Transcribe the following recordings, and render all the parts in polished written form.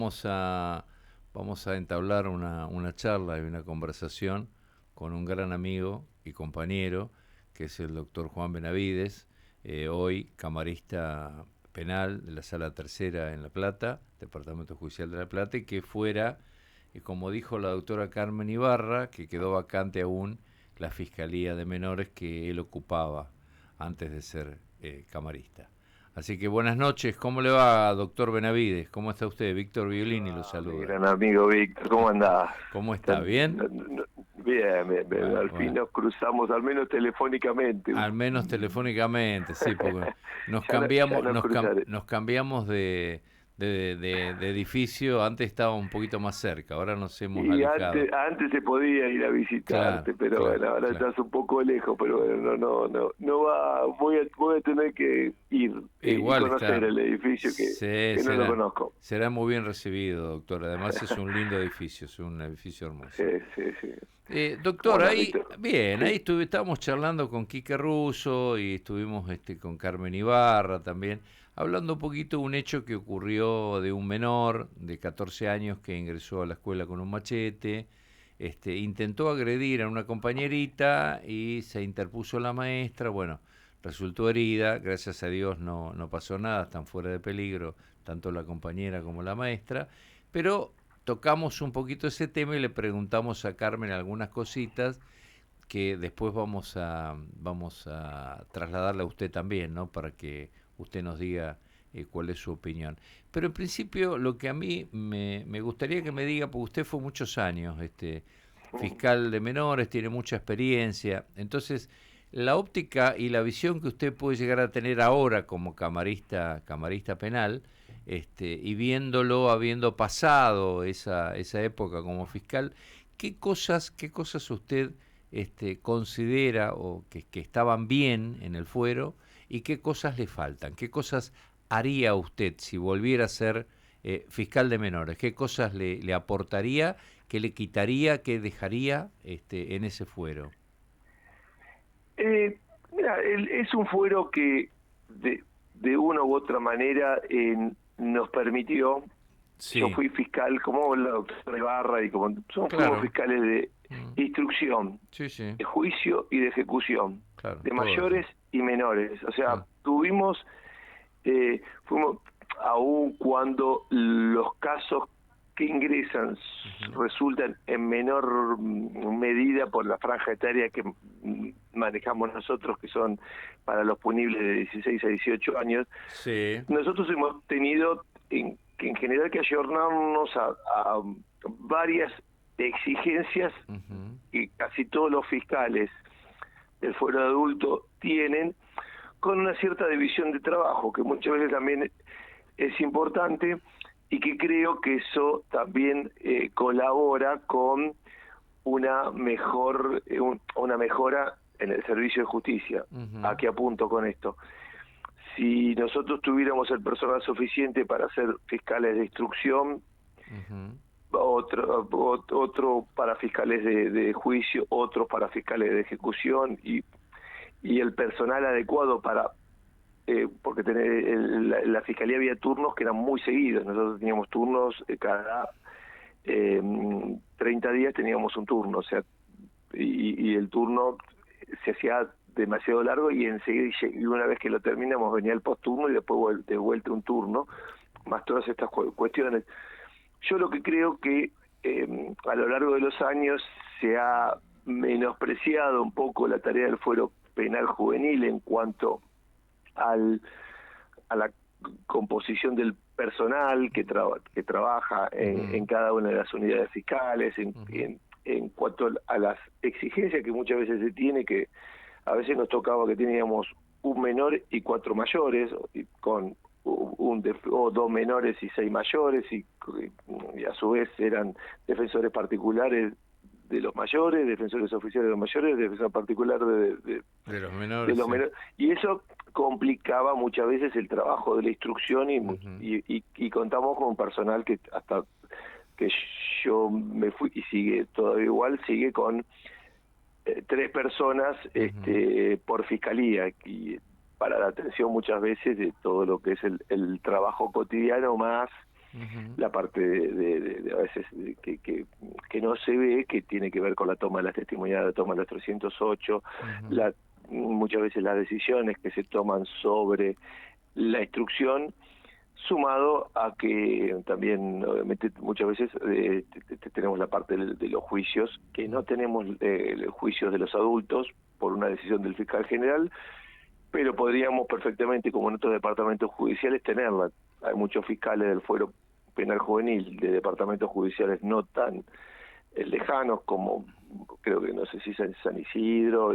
Vamos a, vamos a entablar una charla y una conversación con un gran amigo y compañero, que es el doctor Juan Benavides, hoy camarista penal de la Sala Tercera en La Plata, Departamento Judicial de La Plata, y que fuera, como dijo la doctora Carmen Ibarra, que quedó vacante aún la Fiscalía de Menores que él ocupaba antes de ser camarista. Así que buenas noches, ¿cómo le va, doctor Benavides? ¿Cómo está usted? Víctor Violini lo Mi saluda. gran amigo Víctor, ¿cómo andás? ¿Cómo está? ¿Bien? Bien, bien, bien, Bueno, al fin bueno. nos cruzamos, al menos telefónicamente. Al menos telefónicamente, sí, porque Ya no cruzaré. nos cambiamos de edificio. Antes estaba un poquito más cerca, ahora nos hemos Y alejado. antes se podía ir a Claro, visitarte, pero claro, bueno, ahora claro. estás un poco lejos, pero bueno, no va, voy a tener que ir y Igual conocer está. el edificio Sí, que no lo conozco. será muy bien recibido, doctor. Además es un lindo edificio, es un edificio Sí, hermoso. sí, sí. ¿Cómo Doctor, andás, ahí, Víctor? bien, Sí. estábamos charlando con Quique Russo y estuvimos con Carmen Ibarra también, hablando un poquito de un hecho que ocurrió de un menor de 14 años que ingresó a la escuela con un machete, intentó agredir a una compañerita y se interpuso la maestra, bueno, resultó herida, gracias a Dios no pasó nada, están fuera de peligro tanto la compañera como la maestra, pero tocamos un poquito ese tema y le preguntamos a Carmen algunas cositas que después vamos a trasladarle a usted también, ¿no? Para que usted nos diga cuál es su opinión. Pero en principio lo que a mí me gustaría que me diga, porque usted fue muchos años fiscal de menores, tiene mucha experiencia, entonces la óptica y la visión que usted puede llegar a tener ahora como camarista penal, y viéndolo, habiendo pasado esa época como fiscal, qué cosas usted considera o que estaban bien en el fuero y qué cosas le faltan? ¿Qué cosas haría usted si volviera a ser fiscal de menores? ¿Qué cosas le aportaría, qué le quitaría, qué dejaría en ese fuero? Mira, es un fuero que de una u otra manera nos permitió. Yo Sí, fui fiscal como la doctora Ibarra y como fuimos claro. fiscales de Mm, instrucción, sí, sí, de juicio y de ejecución, claro, de todo eso. mayores y menores. O sea, Claro. fuimos, aun cuando los casos que ingresan Ujú. resultan en menor medida por la franja etaria que manejamos nosotros, que son para los punibles de 16 a 18 años, Sí. nosotros hemos tenido en general que ayornarnos a varias exigencias Ujú. que casi todos los fiscales del fuero de adulto tienen, con una cierta división de trabajo, que muchas veces también es importante y que creo que eso también colabora con una mejora en el servicio de justicia. ¿A Ujú. qué apunto con esto? Si nosotros tuviéramos el personal suficiente para ser fiscales de instrucción, Ujú. otro para fiscales de juicio, otros para fiscales de ejecución y el personal adecuado para porque la fiscalía había turnos que eran muy seguidos. Nosotros teníamos turnos cada 30 días teníamos un turno, o sea, y el turno se hacía demasiado largo y enseguida, y una vez que lo terminamos venía el posturno y después de vuelta un turno, más todas estas cuestiones. Yo lo que creo que a lo largo de los años se ha menospreciado un poco la tarea del fuero penal juvenil en cuanto al a la composición del personal que trabaja en Ujú. cada una de las unidades fiscales, Ujú. en cuanto a las exigencias que muchas veces se tiene, que a veces nos tocaba que teníamos un menor y 4 mayores, y con o 2 menores y 6 mayores, y a su vez eran defensores particulares de los mayores, defensores oficiales de los mayores, defensor particular De los de menores, los sí. menores, y eso complicaba muchas veces el trabajo de la instrucción Ujú. y contamos con un personal que hasta que yo me fui y sigue todavía igual, sigue con 3 personas Ujú. por fiscalía y para la atención muchas veces de todo lo que es el trabajo cotidiano más Ujú, la parte a veces que no se ve, que tiene que ver con la toma de las testimoniales, la toma de los 308, ujú. la, muchas veces las decisiones que se toman sobre la instrucción, sumado a que también, obviamente, muchas veces tenemos la parte de los juicios, que no tenemos los juicios de los adultos por una decisión del fiscal general, pero podríamos perfectamente, como en otros departamentos judiciales, tenerla. Hay muchos fiscales del fuero penal juvenil de departamentos judiciales no tan lejanos como, creo que no sé si San Isidro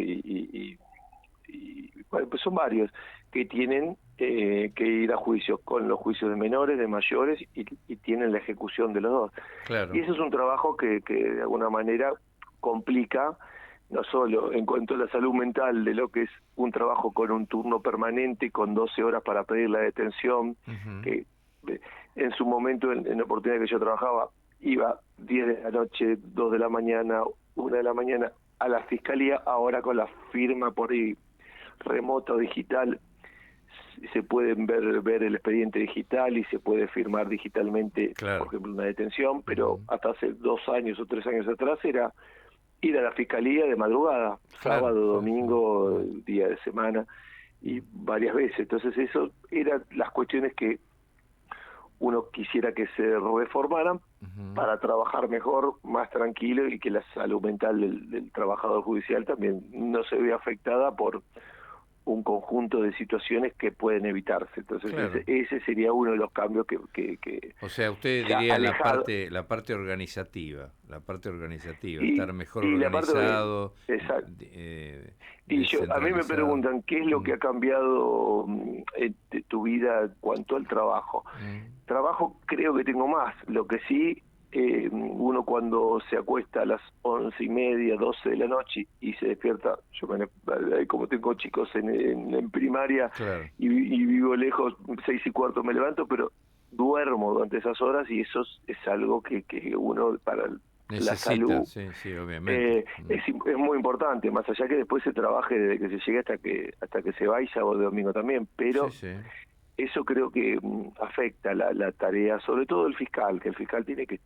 bueno, pues son varios que tienen que ir a juicios con los juicios de menores, de mayores y tienen la ejecución de los dos. Y Claro. eso es un trabajo que de alguna manera complica, no solo en cuanto a la salud mental de lo que es un trabajo con un turno permanente, con 12 horas para pedir la detención, Ujú. que en su momento, en la oportunidad que yo trabajaba, iba 10 de la noche, 2 de la mañana, 1 de la mañana a la fiscalía, ahora con la firma por ahí remota o digital, se pueden ver el expediente digital y se puede firmar digitalmente, por Claro. ejemplo, una detención, pero Ujú. hasta hace 2 años o 3 años atrás era ir a la fiscalía de madrugada, Claro, sábado, sí, sí. domingo, Mm, día de semana, y mm, varias veces. Entonces eso eran las cuestiones que uno quisiera que se reformaran ujú. para trabajar mejor, más tranquilo y que la salud mental del trabajador judicial también no se vea afectada por un conjunto de situaciones que pueden evitarse. Entonces Claro. ese sería uno de los cambios que O sea, usted se ha diría en alejado. la parte organizativa, estar Y, mejor y la parte de... organizado, Exacto. Y a mí me descentralizado. preguntan qué es lo Mm, que ha cambiado de tu vida en cuanto al trabajo. mm, Trabajo creo que tengo más, lo que sí, uno cuando se acuesta a las 11:30, 12 de la noche y se despierta, como tengo chicos en primaria claro. y vivo lejos, 6:15 me levanto, pero duermo durante esas horas y eso es algo que uno para la Necesita, salud sí, sí, obviamente. Mm, es muy importante, más allá que después se trabaje desde que se llegue hasta que se va y sábado y domingo también, sí, pero sí, eso creo que afecta la tarea, sobre todo el fiscal, que el fiscal tiene que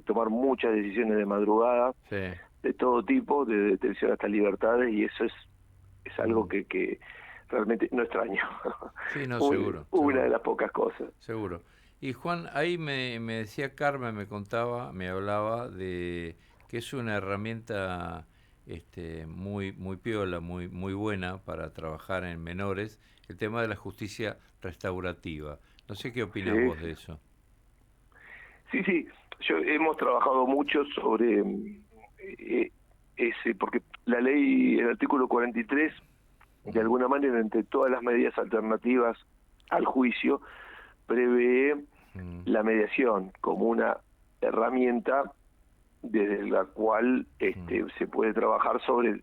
tomar muchas decisiones de madrugada, sí. de todo tipo, de detención hasta libertades, y eso es algo Mm. que realmente no extraño. Sí, no, seguro, Una de seguro. las pocas cosas. Seguro. Y Juan, ahí me decía Carmen, me contaba, me hablaba de que es una herramienta muy piola, muy buena para trabajar en menores, el tema de la justicia restaurativa. No sé qué Sí, opinas vos sí, de eso. sí, hemos trabajado mucho sobre ese, porque la ley, el artículo 43, de Mm, alguna manera, entre todas las medidas alternativas al juicio, prevé mm, la mediación como una herramienta desde la cual mm, se puede trabajar sobre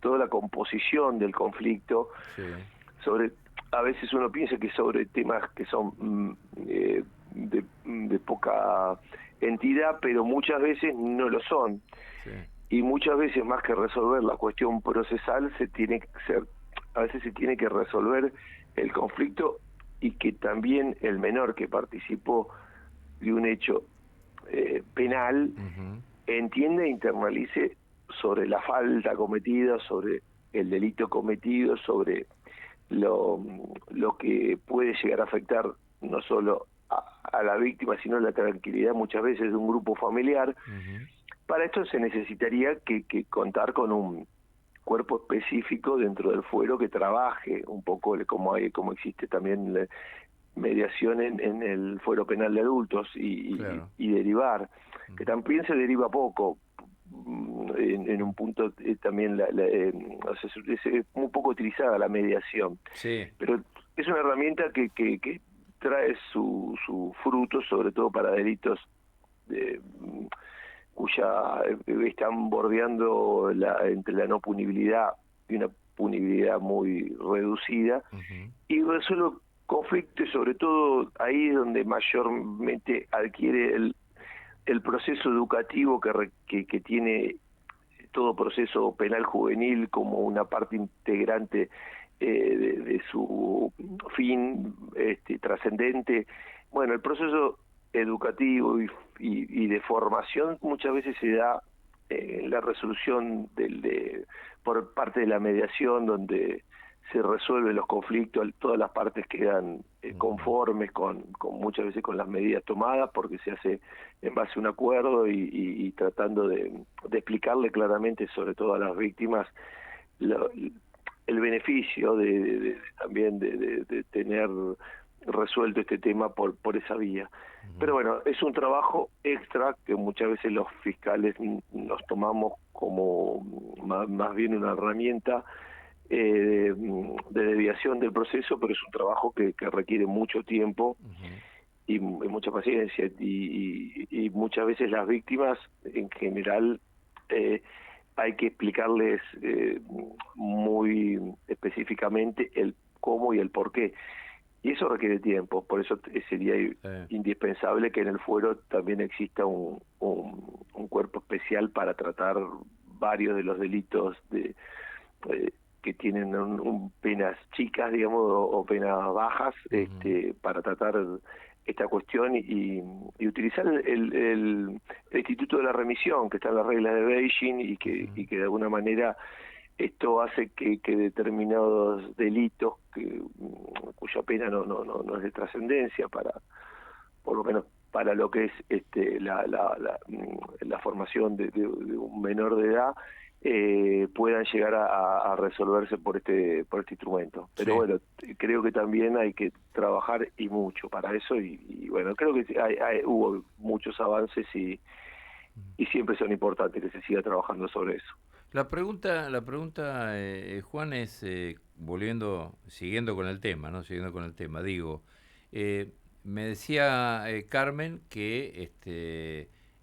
toda la composición del conflicto, sí, sobre a veces uno piensa que sobre temas que son de poca entidad, pero muchas veces no lo son. sí. Y muchas veces más que resolver la cuestión procesal a veces se tiene que resolver el conflicto y que también el menor que participó de un hecho penal Ujú, entienda e internalice sobre la falta cometida, sobre el delito cometido, sobre lo que puede llegar a afectar no solo a la víctima, sino la tranquilidad muchas veces de un grupo familiar. ujú, Para esto se necesitaría que contar con un cuerpo específico dentro del fuero que trabaje un poco como existe también la mediación en el fuero penal de adultos claro. y derivar, que Ujú, también se deriva poco. En un punto también o sea, es muy poco utilizada la mediación, sí, pero es una herramienta que trae su fruto, sobre todo para delitos de, cuya están bordeando entre la no punibilidad y una punibilidad muy reducida, ujú, y resuelve conflictos, sobre todo ahí es donde mayormente adquiere el proceso educativo que tiene todo proceso penal juvenil como una parte integrante de su fin trascendente, Bueno, el proceso educativo y de formación muchas veces se da en la resolución por parte de la mediación, donde se resuelven los conflictos, todas las partes quedan conformes con muchas veces con las medidas tomadas, porque se hace en base a un acuerdo y tratando de explicarle claramente, sobre todo a las víctimas, lo, el beneficio también de tener resuelto este tema por esa vía. Pero bueno, es un trabajo extra que muchas veces los fiscales nos tomamos como más bien una herramienta de desviación del proceso, pero es un trabajo que requiere mucho tiempo y mucha paciencia, y muchas veces las víctimas en general hay que explicarles muy específicamente el cómo y el por qué. Y eso requiere tiempo, por eso sería indispensable que en el fuero también exista un cuerpo especial para tratar varios de los delitos que tienen penas chicas, digamos, o penas bajas, para tratar esta cuestión y utilizar el instituto de la remisión, que está en las reglas de Beijing, y que de alguna manera esto hace que determinados delitos cuya pena no es de trascendencia por lo menos para lo que es la formación de un menor de edad, puedan llegar a resolverse por este instrumento. Pero bueno, creo que también hay que trabajar y mucho para eso, y bueno, creo que hubo muchos avances y siempre son importantes que se siga trabajando sobre eso. La pregunta, Juan, es, siguiendo con el tema, ¿no? Siguiendo con el tema, digo, me decía Carmen que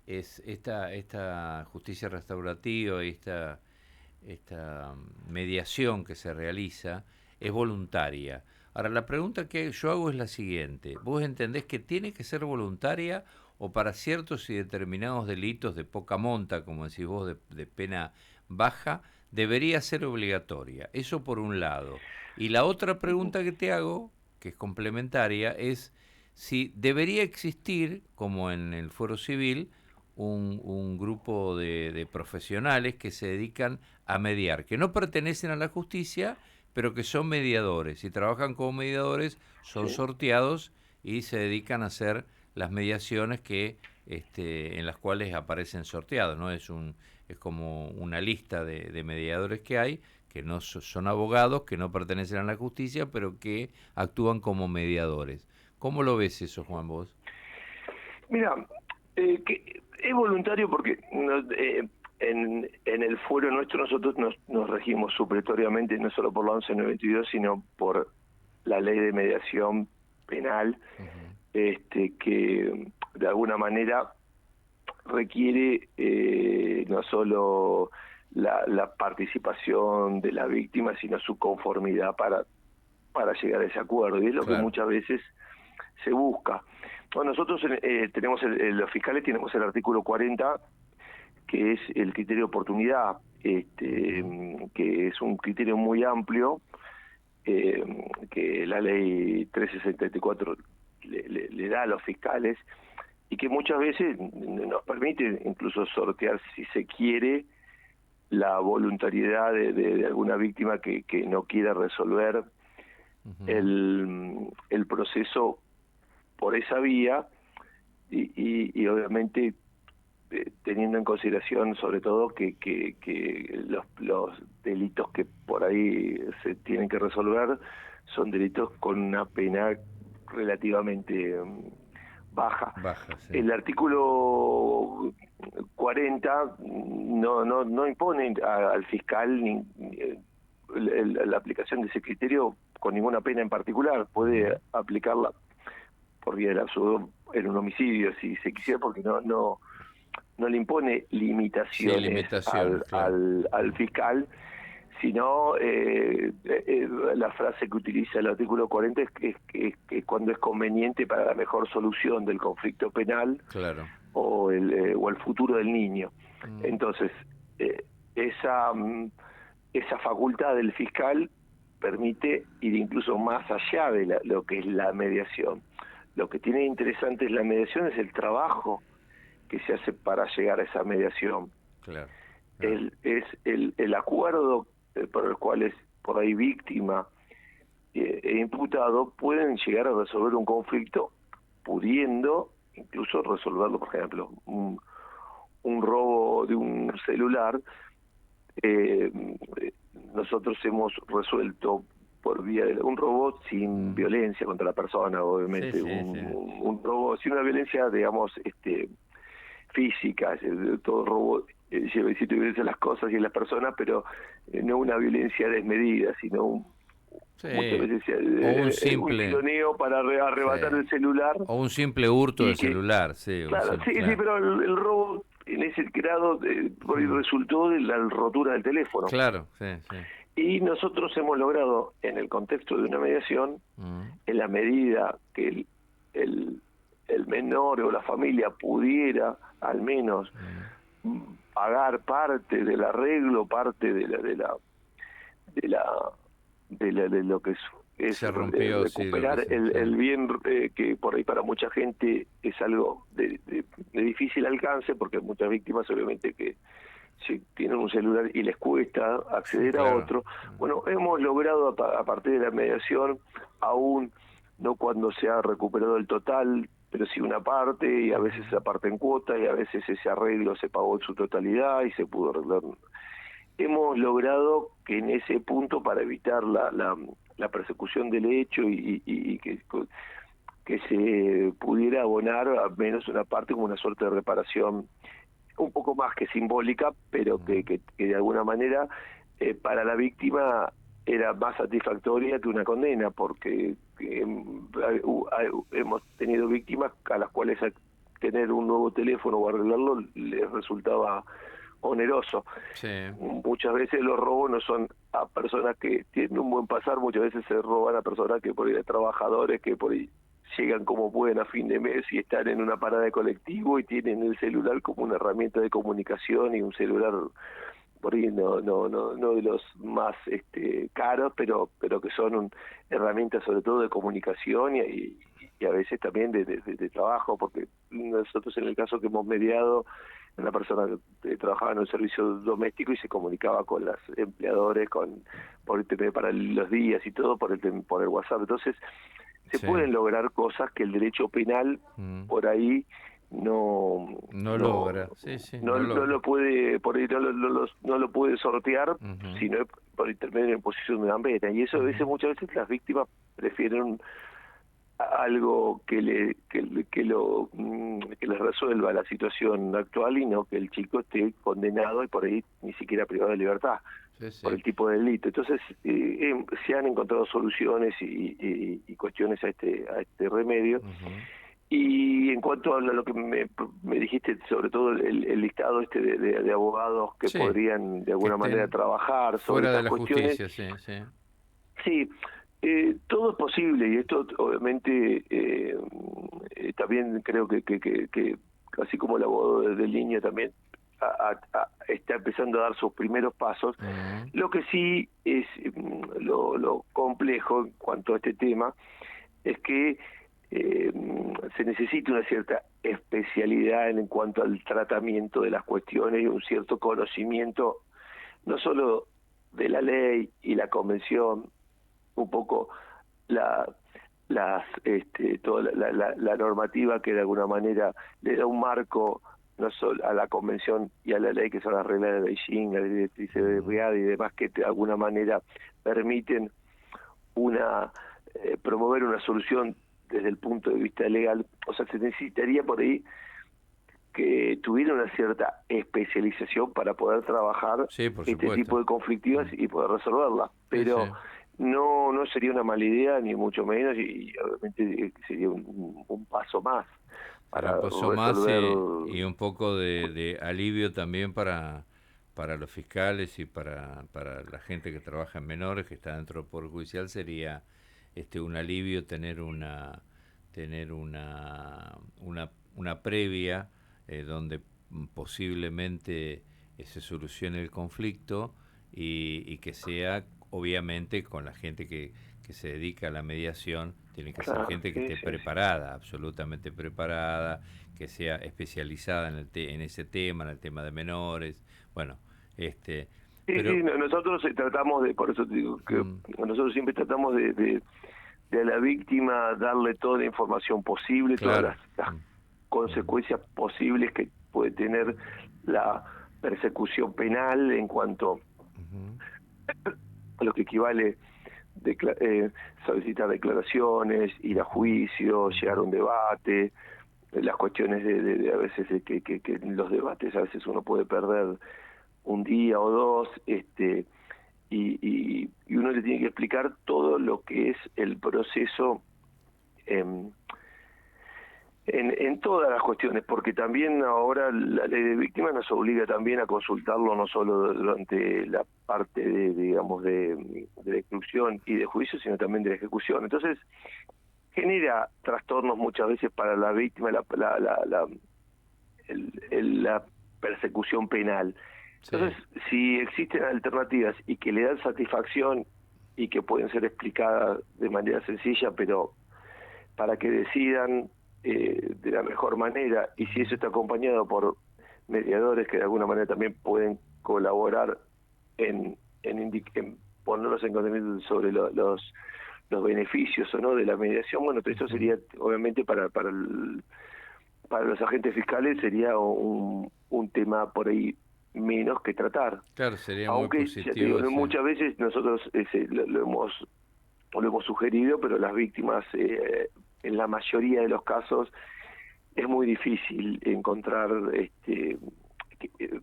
es esta justicia restaurativa y esta mediación que se realiza es voluntaria. Ahora, la pregunta que yo hago es la siguiente. ¿Vos entendés que tiene que ser voluntaria o para ciertos y determinados delitos de poca monta, como decís vos, de pena baja, debería ser obligatoria? Eso por un lado. Y la otra pregunta que te hago, que es complementaria, es si debería existir, como en el fuero civil, un grupo de profesionales que se dedican a mediar, que no pertenecen a la justicia, pero que son mediadores, y trabajan como mediadores, son sorteados y se dedican a hacer las mediaciones en las cuales aparecen sorteados, ¿no? Es como una lista de mediadores que hay, que no son abogados, que no pertenecen a la justicia, pero que actúan como mediadores. ¿Cómo lo ves eso, Juan, vos? Mira, que es voluntario porque en el fuero nuestro nosotros nos regimos supletoriamente no solo por la 1192, sino por la ley de mediación penal, que de alguna manera requiere no solo la participación de la víctima, sino su conformidad para llegar a ese acuerdo, y es lo que muchas veces se busca. Bueno, nosotros tenemos los fiscales tenemos el artículo 40, que es el criterio de oportunidad, que es un criterio muy amplio, que la ley 1364 le da a los fiscales, y que muchas veces nos permite incluso sortear, si se quiere, la voluntariedad de alguna víctima que no quiera resolver el proceso por esa vía, y obviamente teniendo en consideración sobre todo que los delitos que por ahí se tienen que resolver son delitos con una pena relativamente baja. Sí. El artículo 40 no impone al fiscal la aplicación de ese criterio con ninguna pena en particular. Puede aplicarla por vía del absurdo en un homicidio, si se quisiera, porque no le impone limitaciones al fiscal, sino la frase que utiliza el artículo 40 es que cuando es conveniente para la mejor solución del conflicto penal o el futuro del niño. Entonces, esa facultad del fiscal permite ir incluso más allá de lo que es la mediación. lo que tiene interesante es la mediación, es el trabajo que se hace para llegar a esa mediación. Claro, claro. El acuerdo por el cual es por ahí víctima e imputado pueden llegar a resolver un conflicto, pudiendo incluso resolverlo. Por ejemplo, un robo de un celular, eh, nosotros hemos resuelto por vía de un robo sin violencia contra la persona, Sí, obviamente, sí, sí. un robo sin una violencia, digamos, física. Todo robo lleva distinta violencia a las cosas y a las personas, pero no una violencia desmedida, sino muchas Sí. veces O un un simple, tironeo para sí. arrebatar el celular. O un simple hurto de Y que, celular, sí, un claro, simple, sí, sí, claro. pero el robo en ese grado por ahí Mm. resultó de la rotura del teléfono. Claro, sí, sí. Y nosotros hemos logrado, en el contexto de una mediación, Mm. en la medida que el, el menor o la familia pudiera al menos pagar parte del arreglo, parte de la de lo que es Se rompió, sí, lo que recuperar se, sí. el bien, que por ahí para mucha gente es algo de difícil alcance, porque muchas víctimas obviamente que si tienen un celular y les cuesta Sí, acceder a claro. otro. Bueno, hemos logrado a partir de la mediación, aún no cuando se ha recuperado el total, pero sí una parte, y a veces esa parte en cuota, y a veces ese arreglo se pagó en su totalidad y se pudo arreglar. Hemos logrado que en ese punto, para evitar la persecución del hecho y que se pudiera abonar al menos una parte como una suerte de reparación un poco más que simbólica, pero que de alguna manera para la víctima era más satisfactoria que una condena, porque hemos tenido víctimas a las cuales tener un nuevo teléfono o arreglarlo les resultaba oneroso. Sí. Muchas veces los robos no son a personas que tienen un buen pasar, muchas veces se roban a personas que por ahí, a trabajadores que por ahí llegan como pueden a fin de mes y están en una parada de colectivo y tienen el celular como una herramienta de comunicación, y un celular por ahí no de los más caros, pero que son herramientas sobre todo de comunicación y a veces también de trabajo, porque nosotros en el caso que hemos mediado, una persona que trabajaba en un servicio doméstico y se comunicaba con los empleadores por internet para los días y todo por el WhatsApp. Entonces se Sí. pueden lograr cosas que el derecho penal por ahí no No logra, sí, sí, no no logra. lo puede, por ahí no lo puede sortear, Ujú, sino por intermedio de imposición de una pena. Y eso a veces, ujú. muchas veces las víctimas prefieren algo que les resuelva la situación actual, y no que el chico esté condenado y por ahí ni siquiera privado de libertad Sí, por sí. el tipo de delito. Entonces se han encontrado soluciones y cuestiones a este remedio. Ujú. Y en cuanto a lo que me dijiste, sobre todo el listado de abogados que Sí, podrían de que alguna manera estén trabajar sobre fuera de estas la cuestiones, justicia, sí, sí. sí, todo es posible, y esto obviamente también creo que así como el abogado de línea también está empezando a dar sus primeros pasos. Ujú. Lo que sí es lo complejo en cuanto a este tema es que se necesita una cierta especialidad en cuanto al tratamiento de las cuestiones y un cierto conocimiento no solo de la ley y la convención, un poco la toda la normativa que de alguna manera le da un marco no solo a la convención y a la ley, que son las reglas de Beijing, las directrices de Ujú. Riad y demás, que de alguna manera permiten una promover una solución desde el punto de vista legal. O sea, se necesitaría por ahí que tuviera una cierta especialización para poder trabajar Sí, por este tipo supuesto. de conflictivas Mm. y poder resolverlas. Sí, sí. Pero no sería una mala idea, ni mucho menos, y obviamente sería un paso más Será para un paso más resolver. y un poco de alivio también para los fiscales y para la gente que trabaja en menores, que está dentro del Poder Judicial, sería un alivio tener una previa donde posiblemente se solucione el conflicto y que sea obviamente con la gente que se dedica a la mediación, tiene que ser Claro, gente que sí, esté sí, sí. preparada, absolutamente preparada, que sea especializada en ese tema, en el tema de menores, bueno, Sí, sí, pero nosotros tratamos de, por eso te digo, que mm, nosotros siempre tratamos de a la víctima darle toda la información posible, todas claro, las mm, mm, consecuencias posibles que puede tener la persecución penal en cuanto ujú, a lo que equivale solicitar declaraciones, ir a ujú, juicio, llegar a ujú, un debate, las cuestiones de a veces que en los debates a veces uno puede perder un día o dos, y uno le tiene que explicar todo lo que es el proceso em, en todas las cuestiones, porque también ahora la ley de víctimas nos obliga también a consultarlo no solo durante la parte de, digamos, de la instrucción y de juicio, sino también de la ejecución. Entonces, genera trastornos muchas veces para la víctima la persecución penal. sí, Entonces, si existen alternativas y que le dan satisfacción y que pueden ser explicadas de manera sencilla, pero para que decidan de la mejor manera, y si eso ujú, está acompañado por mediadores que de alguna manera también pueden colaborar en ponerlos en conocimiento sobre los beneficios o no de la mediación, bueno, eso ujú. sería obviamente para los agentes fiscales sería un tema por ahí menos que tratar. Claro, sería muy Aunque, ya te digo, positivo, sí. muchas veces nosotros lo hemos sugerido, pero las víctimas, en la mayoría de los casos, es muy difícil encontrar que- eh,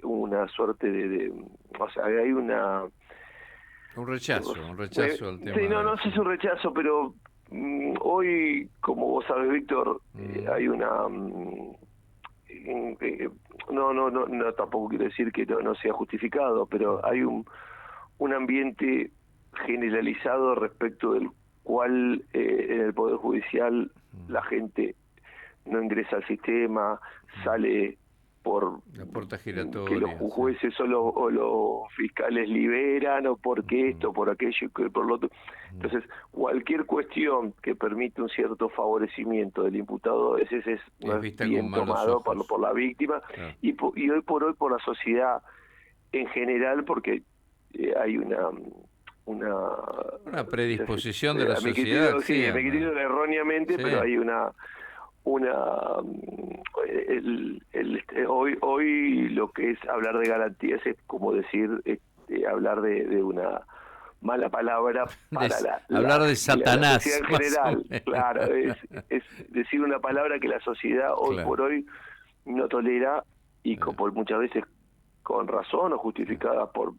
una suerte o sea, hay una... Un eh, rechazo al sí, tema no, de, no sé sí. si es un rechazo, pero hoy, como vos sabes, Víctor, Mm, hay una... eh, no, tampoco quiero decir que no sea justificado, pero hay ujú, un ambiente generalizado respecto del cual en el Poder Judicial la mm, gente no ingresa al sistema, mm. sale por La puerta que los giratoria, sí. jueces o los fiscales liberan, o porque Ujú, esto, por aquello, que por lo otro. ujú. Entonces, cualquier cuestión que permite un cierto favorecimiento del imputado a veces no Es es vista con bien malos tomado por ojos. la víctima, Claro. y hoy por hoy por la sociedad en general, porque hay una Una predisposición de la a mi sociedad, criterio, sí, sí, a mi criterio erróneamente, sí, pero hay una hoy lo que es hablar de garantías es como decir, hablar de una mala palabra para hablar de la sociedad Satanás, en más o general. Claro, menos. es decir una palabra que la sociedad hoy Claro. por hoy no tolera, y eh, por muchas veces con razón o eh, justificada por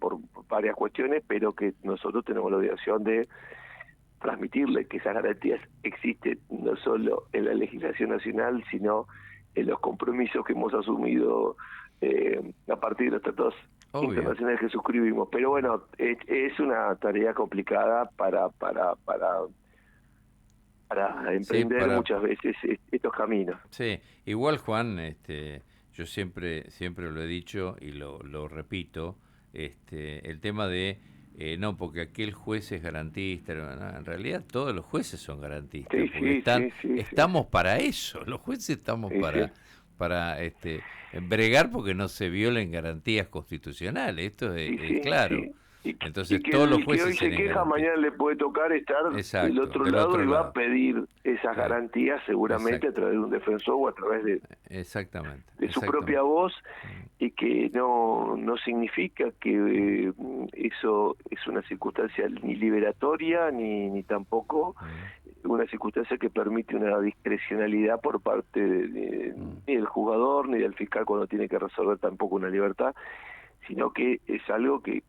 varias cuestiones, pero que nosotros tenemos la obligación de transmitirle que esas garantías existen no solo en la legislación nacional, sino en los compromisos que hemos asumido a partir de los tratados Obvio. internacionales que suscribimos. Pero bueno, es una tarea complicada para Sí, emprender muchas veces estos caminos. sí, igual Juan, yo siempre lo he dicho y lo repito, el tema de no, porque aquel juez es garantista, no, en realidad todos los jueces son garantistas, Sí, porque sí, sí, sí, sí, estamos para eso, los jueces estamos sí, sí. para bregar porque no se violen garantías constitucionales, esto Y es sí, claro. sí. Y Entonces que todos los el que jueces hoy se serían queja, mañana garantistas. le puede tocar estar del Exacto, otro del lado otro y va a lado. pedir esas Sí, garantías seguramente a exacto. través de un defensor o a través Exactamente, de su propia exactamente. voz, Mm, y que no significa que mm, eso es una circunstancia ni liberatoria ni tampoco mm, una circunstancia que permite una discrecionalidad por parte mm. ni del jugador ni del fiscal cuando tiene que resolver tampoco una libertad, sino que es algo que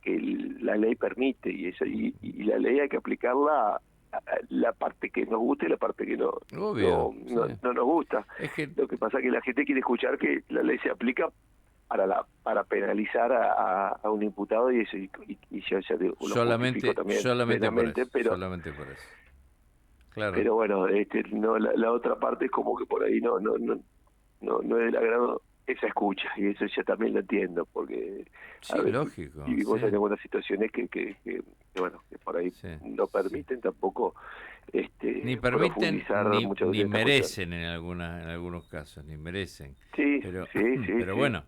la ley permite, y la ley hay que aplicarla a la parte que nos gusta y la parte que Obvio, sí. no nos gusta. Es que Lo que pasa es que la gente quiere escuchar que la ley se aplica para penalizar a un imputado, y eso y yo ya lo justifico también solamente por plenamente, eso, solamente por eso. Claro. pero bueno, no, la otra parte es como que por ahí no es del agrado esa escucha, y eso yo también lo entiendo, porque Sí, a veces lógico, vivimos sí, en algunas situaciones que, bueno, que por ahí sí, no sí. permiten tampoco Ni permiten profundizar muchas veces ni en estas cuestiones. merecen en algunos casos, ni merecen. Sí, Pero, sí, sí, pero sí, bueno,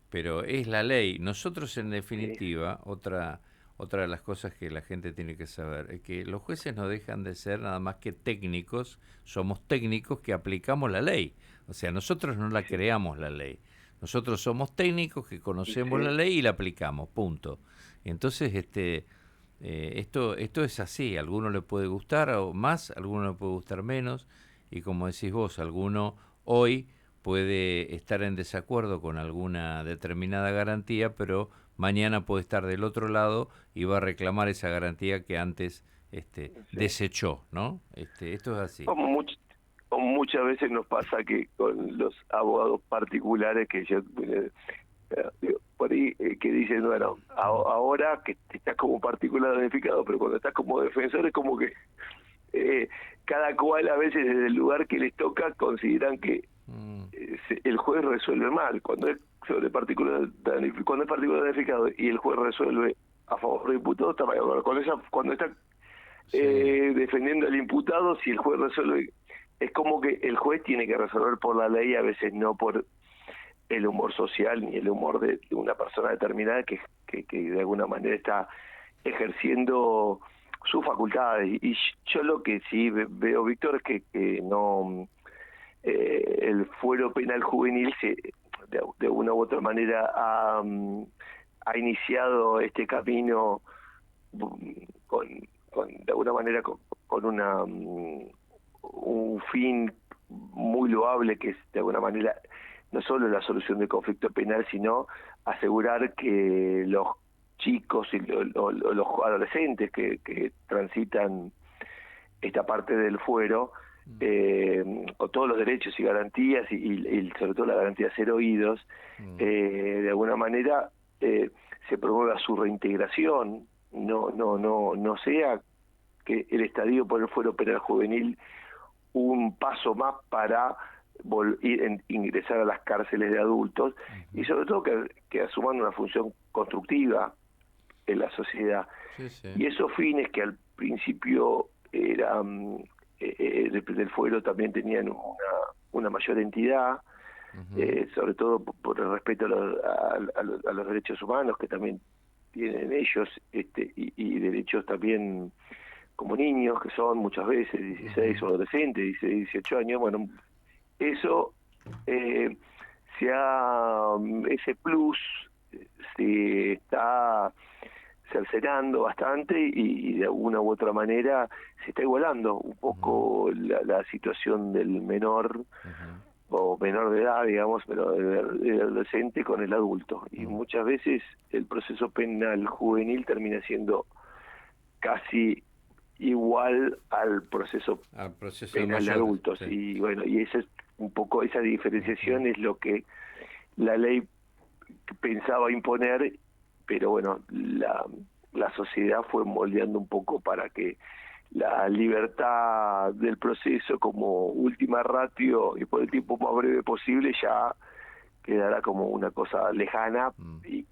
pero es la ley. Nosotros, en sí, definitiva, otra de las cosas que la gente tiene que saber es que los jueces no dejan de ser nada más que técnicos, somos técnicos que aplicamos la ley. O sea, nosotros no la sí, creamos la ley. Nosotros somos técnicos que conocemos la sí, ley y la aplicamos, punto. Entonces, esto es así, a alguno le puede gustar o más, a alguno le puede gustar menos, y como decís vos, alguno hoy puede estar en desacuerdo con alguna determinada garantía, pero mañana puede estar del otro lado y va a reclamar esa garantía que antes sí. desechó, ¿no? Esto es así. Como, como muchas veces nos pasa que con los abogados particulares que yo digo, por ahí que dicen, bueno, ahora que estás como particular danificado, pero cuando estás como defensor es como que eh, cada cual a veces desde el lugar que les toca consideran que Mm, el juez resuelve mal. Cuando es sobre particular cuando es particular danificado y el juez resuelve a favor del imputado, está mal. Cuando está sí, defendiendo al imputado, si el juez resuelve, es como que el juez tiene que resolver por la ley, a veces no por el humor social ni el humor de una persona determinada que de alguna manera está ejerciendo sus facultades. Y yo lo que sí veo, Víctor, es que no el fuero penal juvenil de una u otra manera ha iniciado este camino con, de alguna manera con un fin muy loable, que es de alguna manera no solo la solución del conflicto penal, sino asegurar que los chicos y los adolescentes que transitan esta parte del fuero, con todos los derechos y garantías, y sobre todo la garantía de ser oídos, mm, de alguna manera se promueva su reintegración, no sea que el estadio por el fuero penal juvenil un paso más para ingresar a las cárceles de adultos, y ujú. sobre todo que asuman una función constructiva en la sociedad. Sí, sí. Y esos fines que al principio eran del fuero también tenían una mayor entidad, Ujú, sobre todo por el respeto a los derechos humanos que también tienen ellos, y derechos también como niños, que son muchas veces 16 ujú, o adolescentes, 16, 18 años. Bueno, eso eh, ese plus se está cercenando bastante, y de alguna u otra manera se está igualando un ujú, poco la situación del menor ujú, o menor de edad, digamos, pero del adolescente con el adulto. Y ujú. muchas veces el proceso penal juvenil termina siendo casi igual al proceso Al proceso de penal de mayores, adultos. sí. Y bueno, y esa es un poco, esa Ujú, diferenciación es lo que la ley pensaba imponer, pero bueno, la sociedad fue moldeando un poco para que la libertad del proceso como última ratio y por el tiempo más breve posible ya quedará como una cosa lejana, mm. y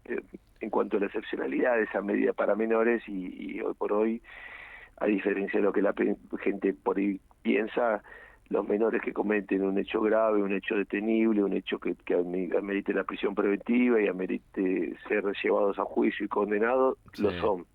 eh, en cuanto a la excepcionalidad de esa medida para menores, y hoy por hoy, a diferencia de lo que la gente por ahí piensa, los menores que cometen un hecho grave, un hecho detenible, un hecho que amerite la prisión preventiva y amerite ser llevados a juicio y condenados, lo Sí. son.